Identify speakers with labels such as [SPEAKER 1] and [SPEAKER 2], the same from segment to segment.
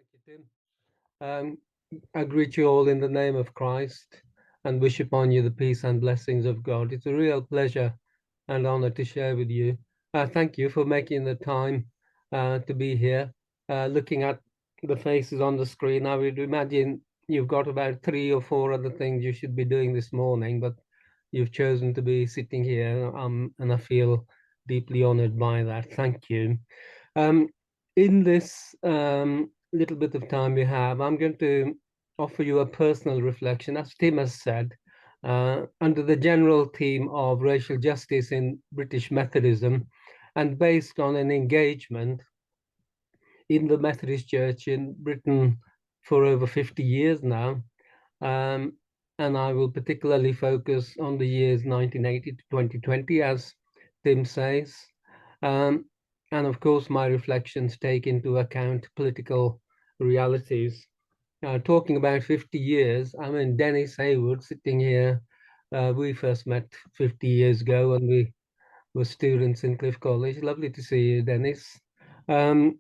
[SPEAKER 1] Thank you, Tim. I greet you all in the name of Christ and wish upon you the peace and blessings of God. It's a real pleasure and honor to share with you. Thank you for making the time to be here. Looking at the faces on the screen, I would imagine you've got about 3 or 4 other things you should be doing this morning, but you've chosen to be sitting here, and I feel deeply honored by that. Thank you. Um, in this little bit of time we have, I'm going to offer you a personal reflection, as Tim has said, under the general theme of racial justice in British Methodism, and based on an engagement in the Methodist Church in Britain for over 50 years now. Um, and I will particularly focus on the years 1980 to 2020, as Tim says. Um, and of course, my reflections take into account political realities. Talking about 50 years, I mean, Dennis Haywood sitting here, we first met 50 years ago when we were students in Cliff College. Lovely to see you, Dennis. Um,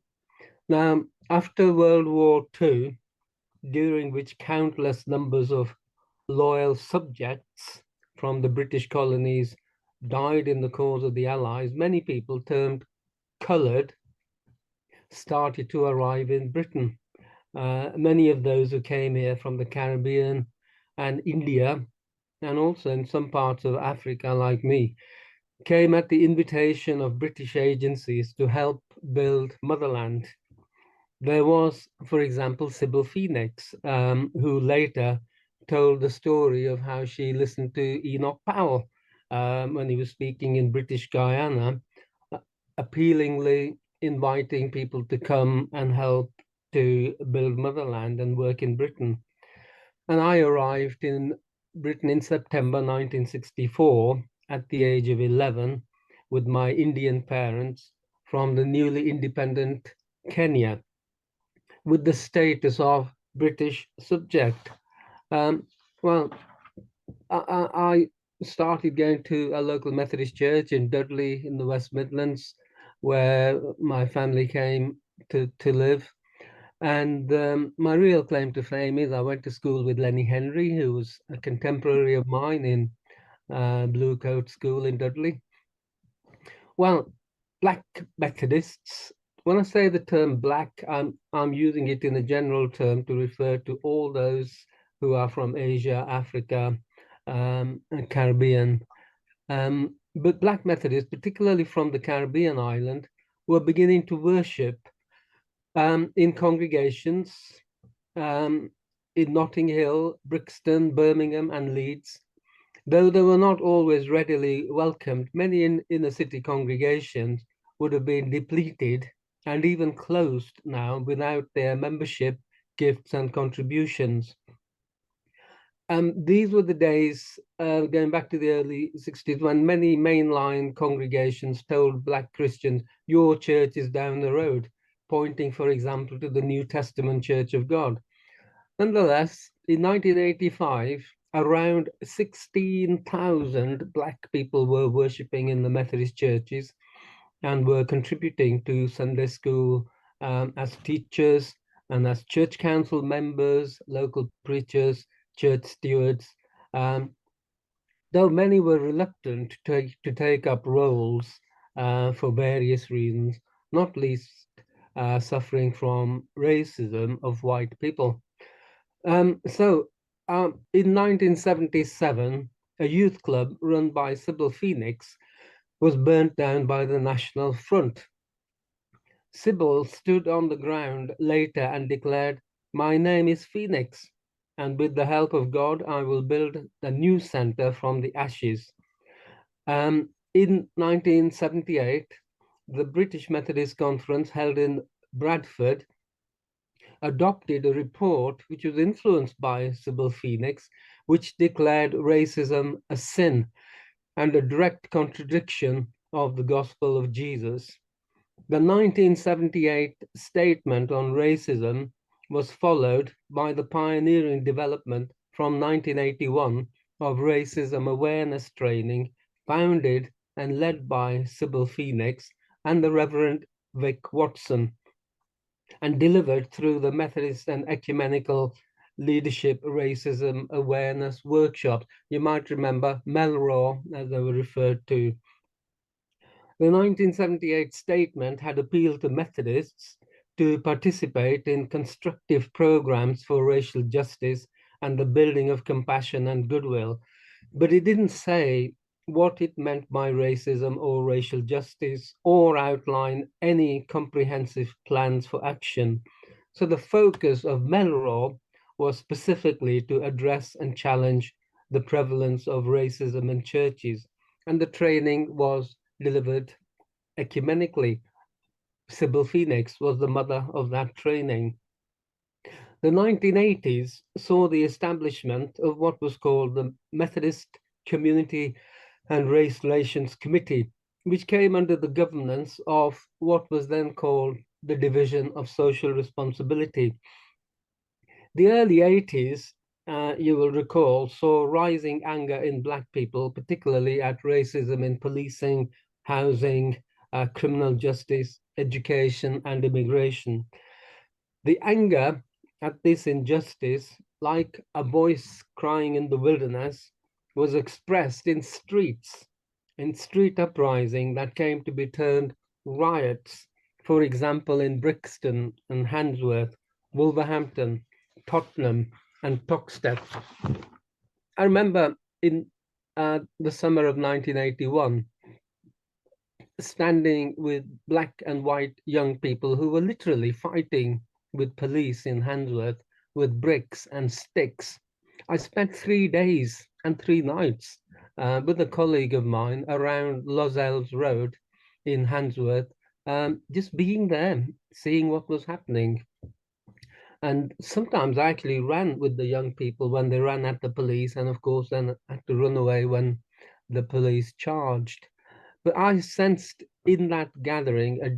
[SPEAKER 1] Now, after World War II, during which countless numbers of loyal subjects from the British colonies died in the cause of the Allies, many people termed coloured started to arrive in Britain. Many of those who came here from the Caribbean and India, and also in some parts of Africa, like me, came at the invitation of British agencies to help build motherland. There was, for example, Sybil Phoenix, who later told the story of how she listened to Enoch Powell when he was speaking in British Guyana, appealingly inviting people to come and help to build motherland and work in Britain. And I arrived in Britain in September 1964 at the age of 11 with my Indian parents from the newly independent Kenya, with the status of British subject. Um, well, I started going to a local Methodist church in Dudley in the West Midlands, where my family came to live. And my real claim to fame is I went to school with Lenny Henry, who was a contemporary of mine in Blue Coat School in Dudley. Well, Black Methodists, when I say the term black, I'm using it in a general term to refer to all those who are from Asia, Africa, and Caribbean. But Black Methodists, particularly from the Caribbean island, were beginning to worship in congregations um, in Notting Hill, Brixton, Birmingham, and Leeds. Though they were not always readily welcomed, many inner city congregations would have been depleted and even closed now without their membership, gifts, and contributions. These were the days, going back to the early 60s, when many mainline congregations told Black Christians, your church is down the road, pointing, for example, to the New Testament Church of God. Nonetheless, in 1985, around 16,000 Black people were worshipping in the Methodist churches and were contributing to Sunday school as teachers and as church council members, local preachers, church stewards. Though many were reluctant to take up roles for various reasons, not least suffering from racism of white people. In 1977, a youth club run by Sybil Phoenix was burnt down by the National Front. Sybil stood on the ground later and declared, my name is Phoenix, and with the help of God, I will build a new center from the ashes. In 1978, the British Methodist Conference held in Bradford adopted a report which was influenced by Sybil Phoenix, which declared racism a sin and a direct contradiction of the gospel of Jesus. The 1978 statement on racism was followed by the pioneering development from 1981 of racism awareness training, founded and led by Sybil Phoenix and the Reverend Vic Watson. and delivered through the Methodist and Ecumenical Leadership Racism Awareness Workshops. You might remember Melraw, as they were referred to. The 1978 statement had appealed to Methodists to participate in constructive programs for racial justice and the building of compassion and goodwill, but it didn't say what it meant by racism or racial justice or outline any comprehensive plans for action. So the focus of Melraw was specifically to address and challenge the prevalence of racism in churches, and the training was delivered ecumenically. Sybil Phoenix was the mother of that training. The 1980s saw the establishment of what was called the Methodist Community and Race Relations Committee, which came under the governance of what was then called the Division of Social Responsibility. The early 80s, you will recall, saw rising anger in Black people, particularly at racism in policing, housing, criminal justice, education, and immigration. The anger at this injustice, like a voice crying in the wilderness, was expressed in street uprising that came to be termed riots, for example, in Brixton and Handsworth, Wolverhampton, Tottenham, and Toxteth. I remember in the summer of 1981, standing with Black and white young people who were literally fighting with police in Handsworth with bricks and sticks. I spent 3 days and 3 nights with a colleague of mine around Lozells Road in Handsworth, just being there, seeing what was happening. And sometimes I actually ran with the young people when they ran at the police, and of course then had to run away when the police charged. But I sensed in that gathering a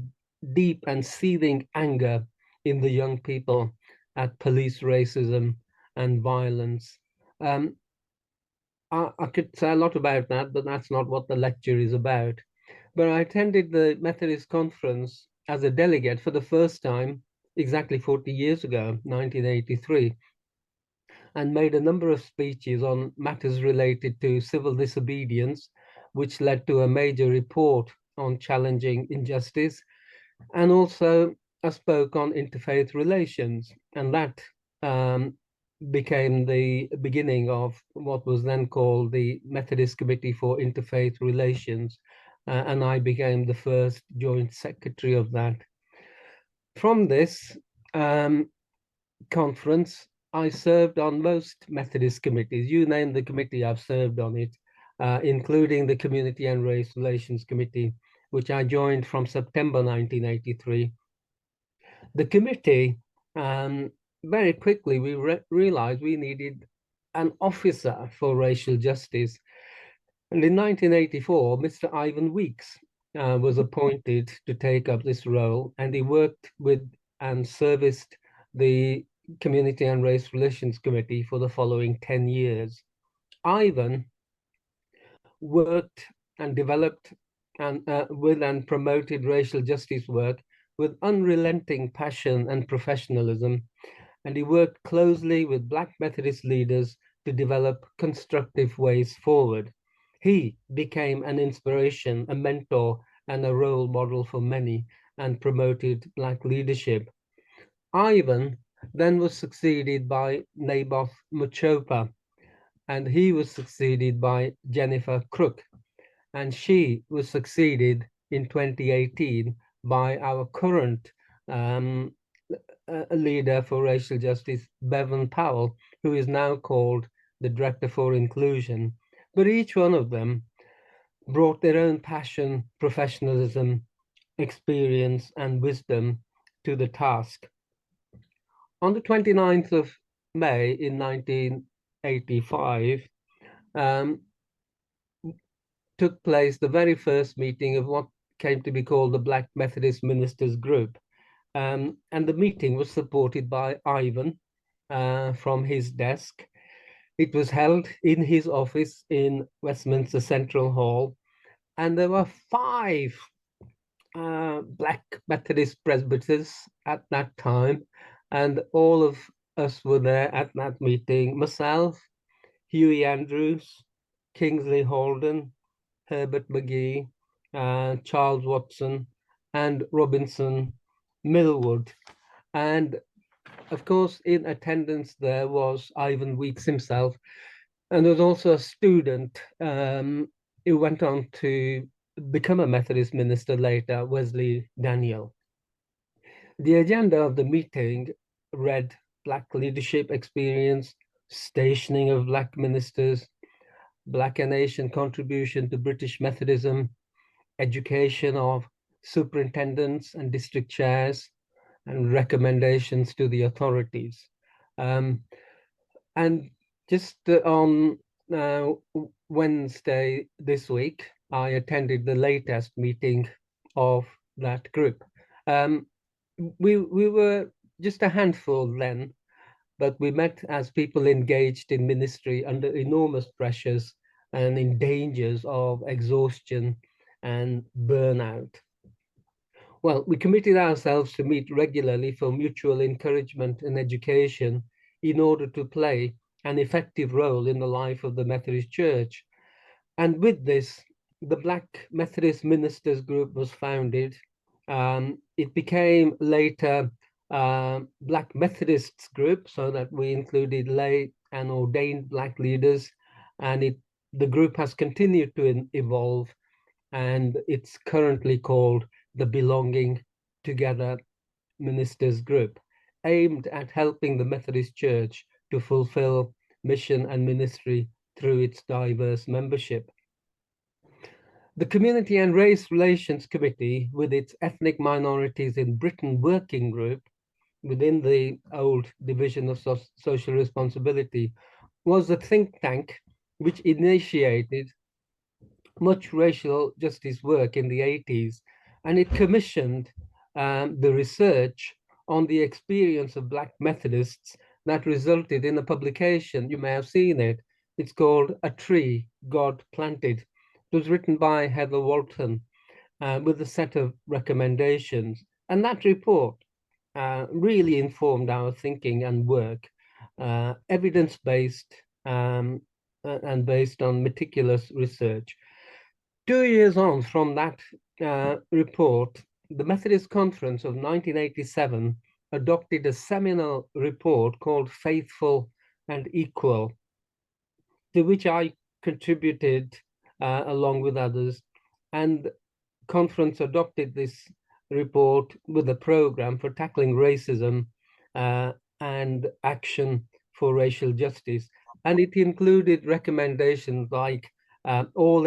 [SPEAKER 1] deep and seething anger in the young people at police racism and violence. I could say a lot about that, but that's not what the lecture is about. But I attended the Methodist Conference as a delegate for the first time exactly 40 years ago, 1983, and made a number of speeches on matters related to civil disobedience, which led to a major report on challenging injustice. And also, I spoke on interfaith relations, and that became the beginning of what was then called the Methodist Committee for Interfaith Relations. And I became the first joint secretary of that. From this conference, I served on most Methodist committees. You name the committee, I've served on it, including the Community and Race Relations Committee, which I joined from September 1983. The committee, very quickly, we realized we needed an officer for racial justice. And in 1984, Mr. Ivan Weeks was appointed to take up this role, and he worked with and serviced the Community and Race Relations Committee for the following 10 years. Ivan worked and developed and with and promoted racial justice work with unrelenting passion and professionalism, and he worked closely with Black Methodist leaders to develop constructive ways forward. He became an inspiration, a mentor, and a role model for many, and promoted Black leadership. Ivan then was succeeded by Naboth Muchopa, and he was succeeded by Jennifer Crook, and she was succeeded in 2018 by our current leader for racial justice, Bevan Powell, who is now called the Director for Inclusion. But each one of them brought their own passion, professionalism, experience, and wisdom to the task. On the 29th of May in 1985, took place the very first meeting of what came to be called the Black Methodist Ministers Group. And the meeting was supported by Ivan from his desk. It was held in his office in Westminster Central Hall, and there were 5 Black Methodist presbyters at that time, and all of us were there at that meeting. Myself, Huey Andrews, Kingsley Holden, Herbert McGee, Charles Watson, and Robinson Millwood. And of course, in attendance there was Ivan Weeks himself, and there was also a student who went on to become a Methodist minister later, Wesley Daniel. The agenda of the meeting read Black leadership experience, stationing of Black ministers, Black nation contribution to British Methodism, education of superintendents and district chairs, and recommendations to the authorities. And just on Wednesday this week, I attended the latest meeting of that group. We were just a handful then, but we met as people engaged in ministry under enormous pressures and in dangers of exhaustion and burnout. Well, we committed ourselves to meet regularly for mutual encouragement and education in order to play an effective role in the life of the Methodist Church. And with this, the Black Methodist Ministers Group was founded. It became later Black Methodists Group, so that we included lay and ordained Black leaders. And the group has continued to evolve, and it's currently called the Belonging Together Ministers Group, aimed at helping the Methodist Church to fulfill mission and ministry through its diverse membership. The Community and Race Relations Committee, with its Ethnic Minorities in Britain working group within the old Division of Social Responsibility, was a think tank which initiated much racial justice work in the 80s, and it commissioned the research on the experience of Black Methodists that resulted in a publication. You may have seen it. It's called A Tree God Planted. It was written by Heather Walton with a set of recommendations. And that report really informed our thinking and work, evidence-based and based on meticulous research. 2 years on from that report, the Methodist Conference of 1987 adopted a seminal report called Faithful and Equal, to which I contributed along with others. And conference adopted this report with a program for tackling racism and action for racial justice. And it included recommendations like all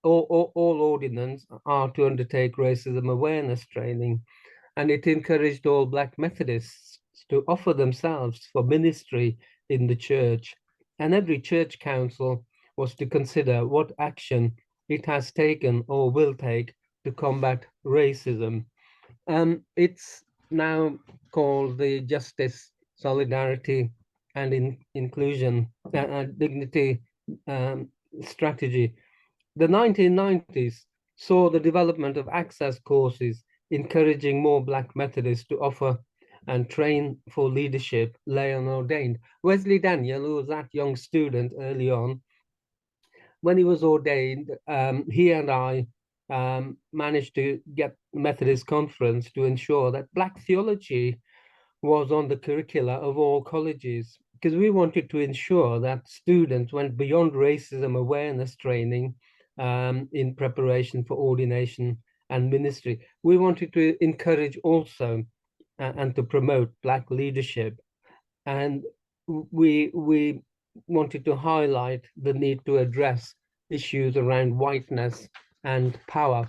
[SPEAKER 1] ordinands are to undertake racism awareness training, and it encouraged all Black Methodists to offer themselves for ministry in the church. And every church council was to consider what action it has taken or will take to combat racism. It's now called the Justice, Solidarity, and Inclusion Dignity Strategy. The 1990s saw the development of access courses, encouraging more Black Methodists to offer and train for leadership, lay and ordained. Wesley Daniel, who was that young student early on, when he was ordained, he and I managed to get Methodist Conference to ensure that Black theology was on the curricula of all colleges, because we wanted to ensure that students went beyond racism awareness training in preparation for ordination and ministry. We wanted to encourage also and to promote Black leadership. And we wanted to highlight the need to address issues around whiteness and power.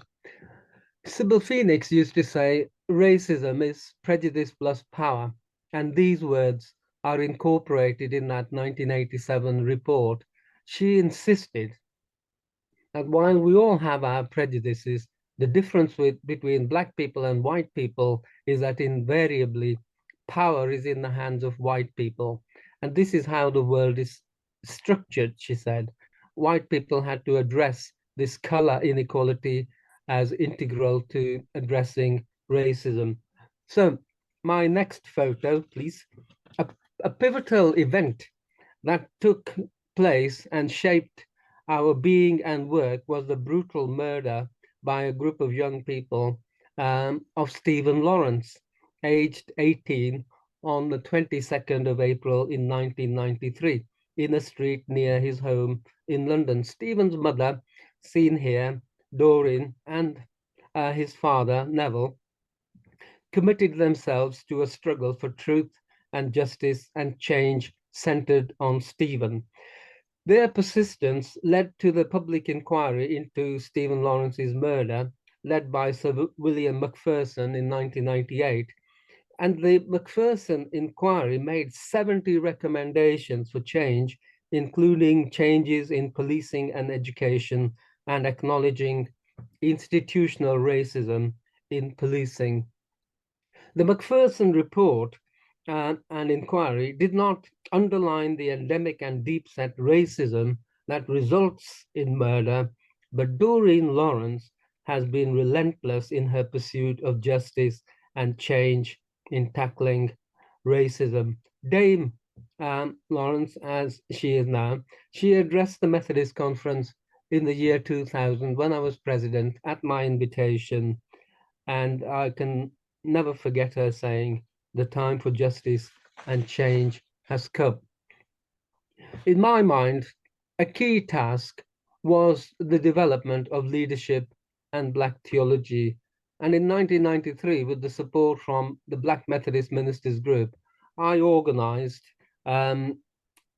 [SPEAKER 1] Sybil Phoenix used to say, racism is prejudice plus power. And these words are incorporated in that 1987 report. She insisted that while we all have our prejudices, the difference between Black people and white people is that invariably power is in the hands of white people. And this is how the world is structured, she said. White people had to address this color inequality as integral to addressing racism. So my next photo, please. A, a pivotal event that took place and shaped our being and work was the brutal murder by a group of young people of Stephen Lawrence, aged 18, on the 22nd of April in 1993 in a street near his home in London. Stephen's mother, seen here, Doreen, and his father, Neville, committed themselves to a struggle for truth and justice and change centered on Stephen. Their persistence led to the public inquiry into Stephen Lawrence's murder, led by Sir William Macpherson in 1998. And the Macpherson inquiry made 70 recommendations for change, including changes in policing and education and acknowledging institutional racism in policing. The Macpherson report and inquiry did not underline the endemic and deep-set racism that results in murder, but Doreen Lawrence has been relentless in her pursuit of justice and change in tackling racism. Dame Lawrence, as she is now, she addressed the Methodist Conference in the year 2000 when I was president at my invitation, and I can never forget her saying, "The time for justice and change has come." In my mind, a key task was the development of leadership and Black theology. And in 1993, with the support from the Black Methodist Ministers Group, I organized the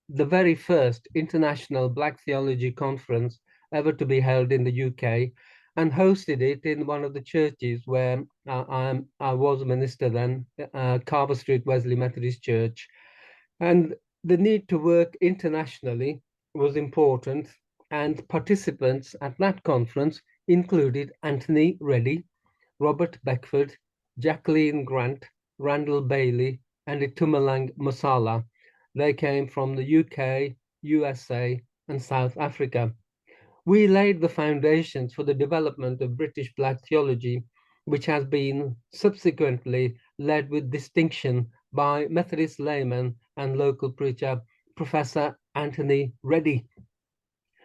[SPEAKER 1] very first international Black theology conference ever to be held in the UK, and hosted it in one of the churches where I was a minister then, Carver Street Wesley Methodist Church. And the need to work internationally was important, and participants at that conference included Anthony Reddy, Robert Beckford, Jacqueline Grant, Randall Bailey, and Itumalang Masala. They came from the UK, USA, and South Africa. We laid the foundations for the development of British Black theology, which has been subsequently led with distinction by Methodist layman and local preacher, Professor Anthony Reddy,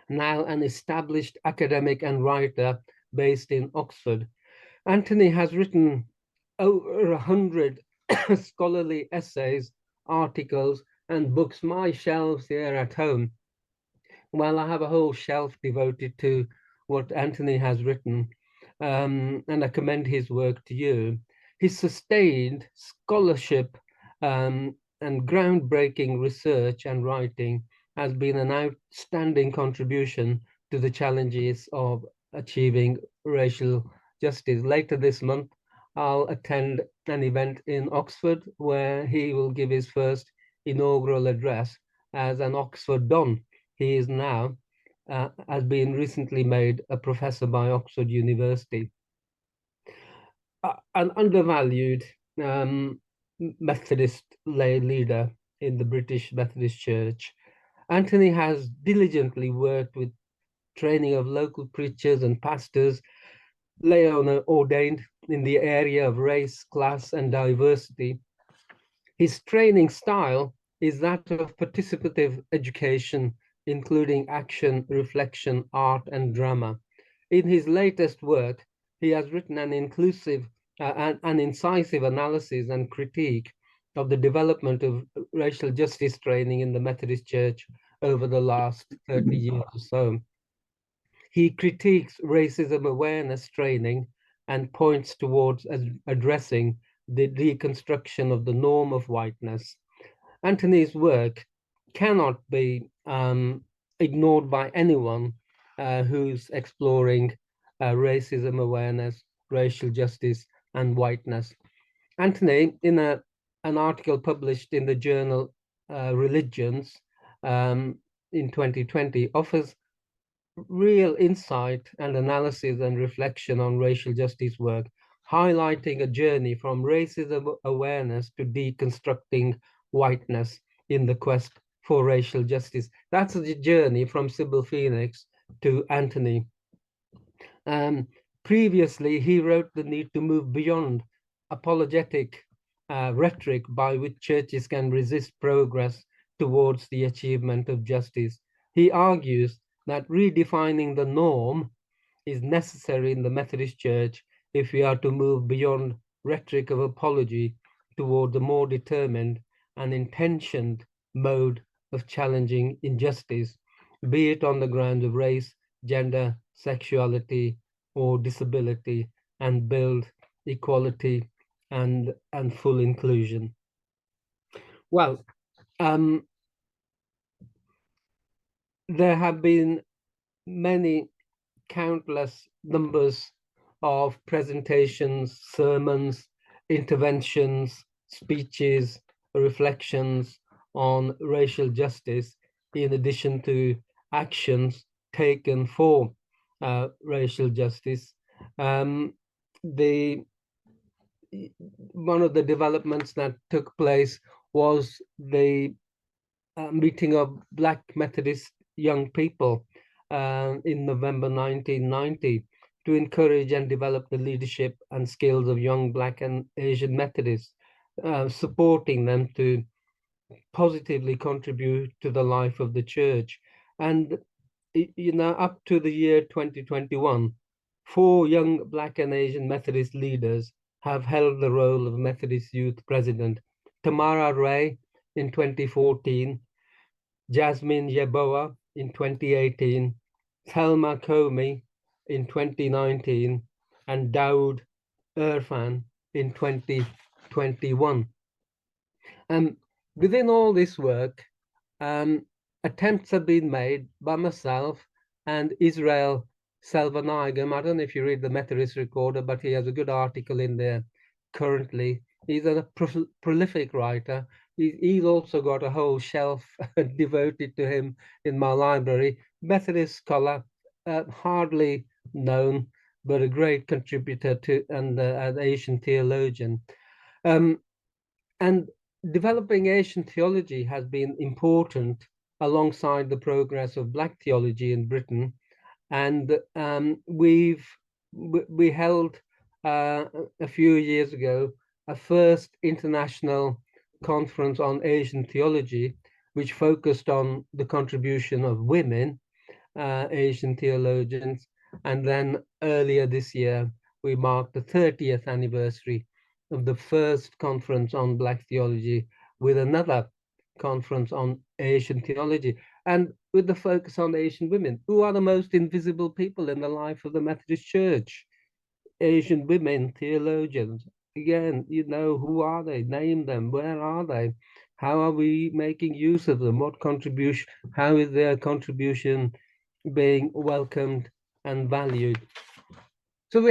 [SPEAKER 1] now an established academic and writer based in Oxford. Anthony has written over 100 scholarly essays, articles, and books. My shelves here at home, well, I have a whole shelf devoted to what Anthony has written, and I commend his work to you. His sustained scholarship and groundbreaking research and writing has been an outstanding contribution to the challenges of achieving racial justice. Later this month, I'll attend an event in Oxford where he will give his first inaugural address as an Oxford Don. He is now, has been recently made a professor by Oxford University. An undervalued Methodist lay leader in the British Methodist Church, Anthony has diligently worked with training of local preachers and pastors, lay owner ordained in the area of race, class, and diversity. His training style is that of participative education, including action, reflection, art, and drama. In his latest work, he has written an inclusive an incisive analysis and critique of the development of racial justice training in the Methodist Church over the last 30 years or so. He critiques racism awareness training and points towards addressing the deconstruction of the norm of whiteness. Anthony's work cannot be ignored by anyone who's exploring racism awareness, racial justice, and whiteness. Anthony, in an article published in the journal Religions in 2020, offers real insight and analysis and reflection on racial justice work, highlighting a journey from racism awareness to deconstructing whiteness in the quest for racial justice. That's the journey from Sybil Phoenix to Anthony. Previously, he wrote the need to move beyond apologetic rhetoric by which churches can resist progress towards the achievement of justice. He argues that redefining the norm is necessary in the Methodist Church if we are to move beyond rhetoric of apology toward a more determined and intentioned mode of challenging injustice, be it on the grounds of race, gender, sexuality, or disability, and build equality and full inclusion. Well, there have been many countless numbers of presentations, sermons, interventions, speeches, reflections on racial justice, in addition to actions taken for racial justice. The one of the developments that took place was the meeting of Black Methodist young people in November 1990 to encourage and develop the leadership and skills of young Black and Asian Methodists, supporting them to positively contribute to the life of the church. And, up to the year 2021, 4 young Black and Asian Methodist leaders have held the role of Methodist Youth President. Tamara Ray in 2014, Jasmine Yeboah in 2018, Thelma Comey in 2019, and Daoud Irfan in 2021. Within all this work, attempts have been made by myself and Israel Selvanagam. I don't know if you read the Methodist Recorder, but he has a good article in there currently. He's a prolific writer. He's also got a whole shelf devoted to him in my library. Methodist scholar, hardly known, but a great contributor to and an Asian theologian. And developing Asian theology has been important alongside the progress of Black theology in Britain. And we held a few years ago a first international conference on Asian theology, which focused on the contribution of women, Asian theologians. And then earlier this year, we marked the 30th anniversary of the first conference on Black theology with another conference on Asian theology, and with the focus on Asian women, who are the most invisible people in the life of the Methodist Church. Asian women theologians. Again, who are they? Name them. Where are they? How are we making use of them? What contribution? How is their contribution being welcomed and valued? So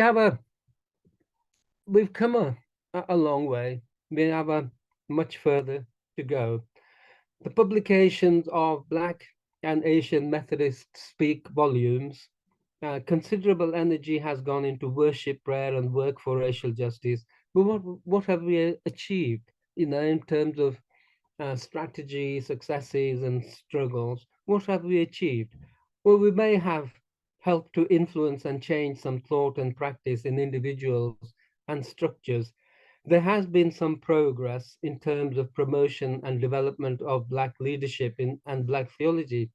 [SPEAKER 1] we've come a long way. We have a much further to go. The publications of Black and Asian Methodists speak volumes. Considerable energy has gone into worship, prayer, and work for racial justice. But what have we achieved, in terms of strategy, successes, and struggles? What have we achieved? Well, we may have helped to influence and change some thought and practice in individuals and structures. There has been some progress in terms of promotion and development of Black leadership and Black theology.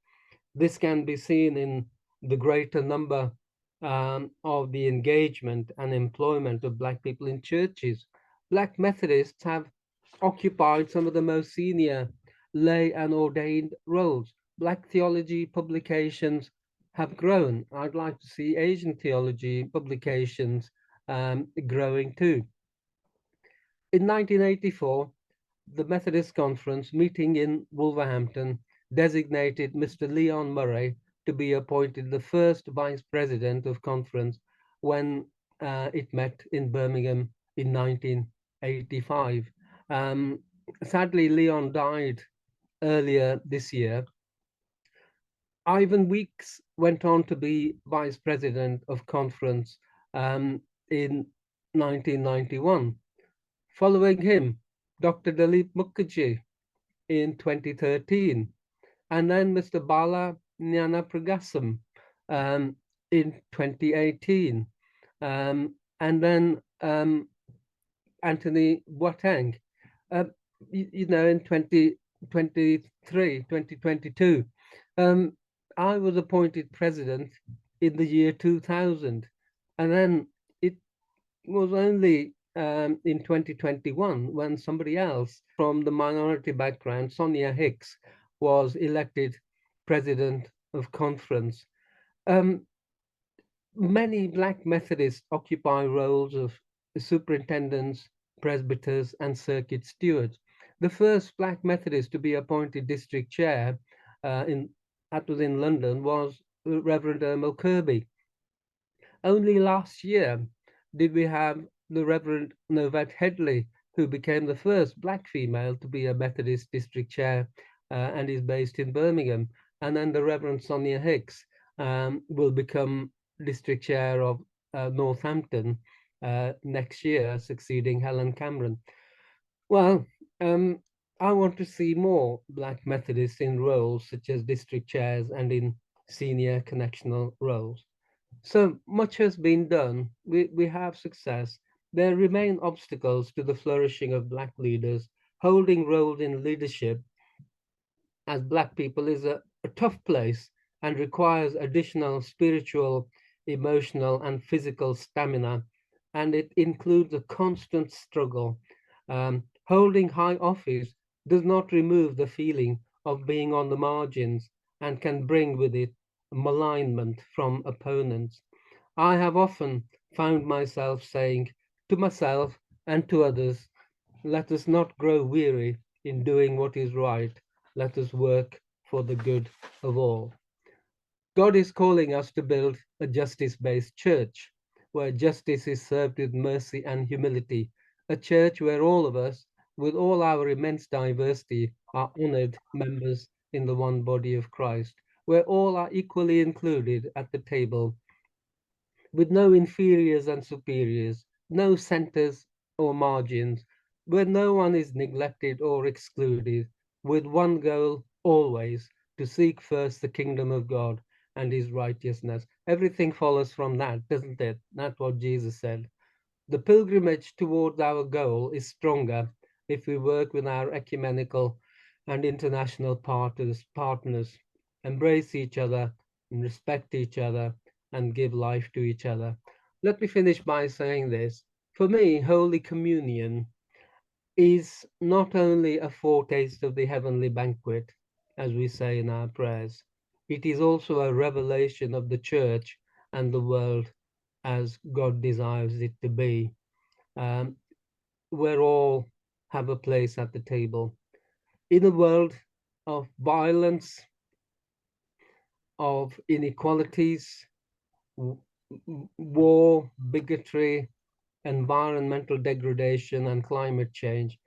[SPEAKER 1] This can be seen in the greater number of the engagement and employment of Black people in churches. Black Methodists have occupied some of the most senior lay and ordained roles. Black theology publications have grown. I'd like to see Asian theology publications growing too. In 1984, the Methodist Conference, meeting in Wolverhampton, designated Mr. Leon Murray to be appointed the first vice president of conference when it met in Birmingham in 1985. Sadly, Leon died earlier this year. Ivan Weeks went on to be vice president of conference in 1991. Following him, Dr. Dalip Mukherjee in 2013, and then Mr. Bala Jnanapragasam in 2018. And then Anthony Boateng. Uh, in 2023, 2022, I was appointed president in the year 2000. And then it was only in 2021 when somebody else from the minority background, Sonia Hicks, was elected president of conference. Um, Many Black Methodists occupy roles of superintendents, presbyters, and circuit stewards. The first Black Methodist to be appointed district chair that was in London was Reverend Ermel Kirby. Only last year did we have the Reverend Novette Headley, who became the first Black female to be a Methodist district chair and is based in Birmingham. And then the Reverend Sonia Hicks will become district chair of Northampton next year, succeeding Helen Cameron. Well, I want to see more Black Methodists in roles such as district chairs and in senior connectional roles. So much has been done. We have success. There remain obstacles to the flourishing of Black leaders. Holding roles in leadership as Black people is a tough place and requires additional spiritual, emotional, and physical stamina. And it includes a constant struggle. Holding high office does not remove the feeling of being on the margins and can bring with it malignment from opponents. I have often found myself saying to myself and to others, let us not grow weary in doing what is right. Let us work for the good of all. God is calling us to build a justice-based church where justice is served with mercy and humility, a church where all of us, with all our immense diversity, are honored members in the one body of Christ, where all are equally included at the table, with no inferiors and superiors, no centers or margins, where no one is neglected or excluded, with one goal always to seek first the kingdom of God and his righteousness. Everything follows from that, doesn't it? That's what Jesus said. The pilgrimage towards our goal is stronger if we work with our ecumenical and international partners, embrace each other and respect each other and give life to each other. Let me finish by saying this. For me, Holy Communion is not only a foretaste of the heavenly banquet, as we say in our prayers, it is also a revelation of the church and the world as God desires it to be. Um, where all have a place at the table. In a world of violence, of inequalities, war, bigotry, environmental degradation, and climate change,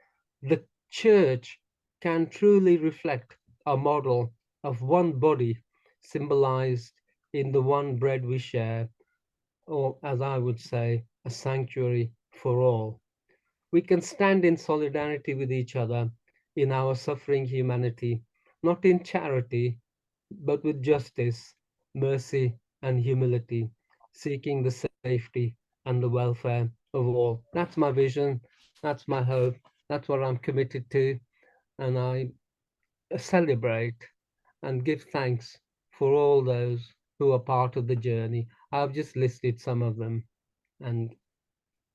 [SPEAKER 1] the church can truly reflect a model of one body symbolized in the one bread we share, or as I would say, a sanctuary for all. We can stand in solidarity with each other in our suffering humanity, not in charity, but with justice, mercy, and humility, seeking the safety and the welfare of all. That's my vision. That's my hope. That's what I'm committed to. And I celebrate and give thanks for all those who are part of the journey. I've just listed some of them, and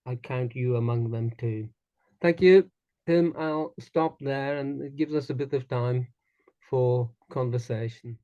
[SPEAKER 1] I count you among them too. Thank you, Tim. I'll stop there, and it gives us a bit of time for conversation.